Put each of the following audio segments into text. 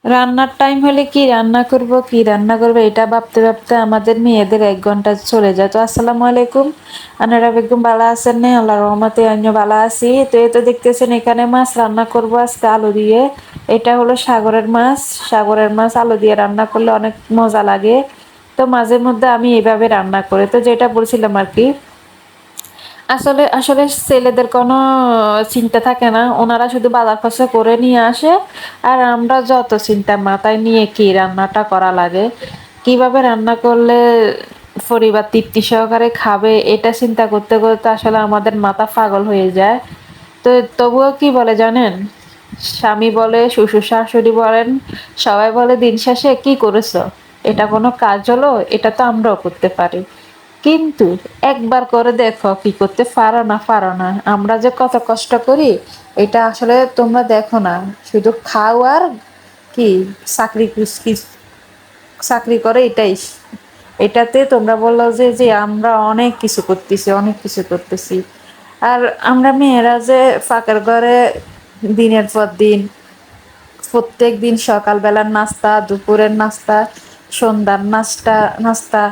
রান্নার টাইম হলে কি রান্না করব কি রান্না করব এটা ভাবতে ভাবতে আমাদের মেয়েদের 1 ঘন্টা চলে যায়। তো আসসালামু আলাইকুম, আনারা বেগম বালা আছেন নে? আল্লাহর রহমতে আমিও বালা আছি। তো এই তো দেখতেছেন এখানে মাছ রান্না করব আজকে আলু দিয়ে। এটা হলো সাগরের মাছ। সাগরের মাছ আলু দিয়ে রান্না করলে অনেক মজা লাগে। তো মাঝে মধ্যে আমি এভাবে রান্না করি। তো যেটা বলছিলাম আর কি, আসলে আসলে ছেলেদের কোনো চিন্তা থাকে না, ওনারা শুধু বাজার খরচা করে নিয়ে আসে। আর আমরা যত চিন্তা মাথায় নিয়ে কি রান্নাটা করা লাগে, কিভাবে রান্না করলে পরিবার তৃপ্তি সহকারে খাবে, এটা চিন্তা করতে করতে আসলে আমাদের মাথা পাগল হয়ে যায়। তো তবুও কি বলে জানেন, স্বামী বলে, শ্বশুর শাশুড়ি বলেন, সবাই বলে দিন শেষে কি করেছো, এটা কোনো কাজ হলো? এটা তো আমরাও করতে পারি। কিন্তু একবার করে দেখো কি করতে পারো না পারো না। আমরা যে কত কষ্ট করি এটা আসলে তোমরা দেখো না, শুধু খাও আর কি চাকরি চাকরি করে এটাই। এটাতে তোমরা বললো যে যে আমরা অনেক কিছু করতেছি, অনেক কিছু করতেছি। আর আমরা মেয়েরা যে ফাঁকের ঘরে দিনের পর দিন প্রত্যেক দিন সকালবেলার নাস্তা, দুপুরের নাস্তা, সন্ধ্যার নাস্তা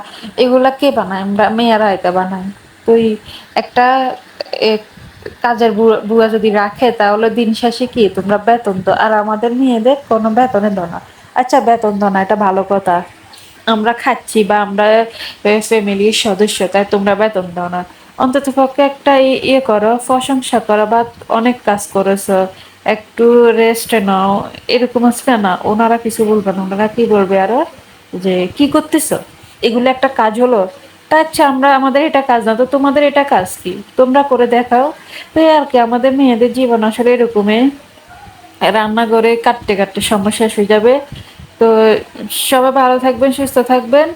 এগুলা কে বানায়? আমরা মেয়েরা এটা বানাই। তুই একটা এ, কাজের বুয়া যদি রাখে তাহলে দিন শেষে কি তোমরা বেতন তো, আর আমাদের মেয়েদের কোনো বেতনে দাও না। আচ্ছা বেতন দাও না এটা ভালো কথা, আমরা খাচ্ছি বা আমরা ফ্যামিলির সদস্য, তাই তোমরা বেতন দাও না। অন্তত পক্ষে একটা ইয়ে করো, প্রশংসা করো বা অনেক কাজ করেছো, একটু রেস্ট নাও, এরকম আছে না? ওনারা কিছু বলবে না, ওনারা কি বলবে আরো যে কি করতেছো, এগুলো একটা কাজ হলো? তা আচ্ছা আমরা আমাদের এটা কাজ না তো তোমাদের এটা কাজ কি, তোমরা করে দেখাও। তো এই আর কি, আমাদের মেয়েদের জীবন আসলে এরকমই, রান্নাঘরে কাটতে কাটতে সময় শেষ হয়ে যাবে। তো সবাই ভালো থাকবেন, সুস্থ থাকবেন।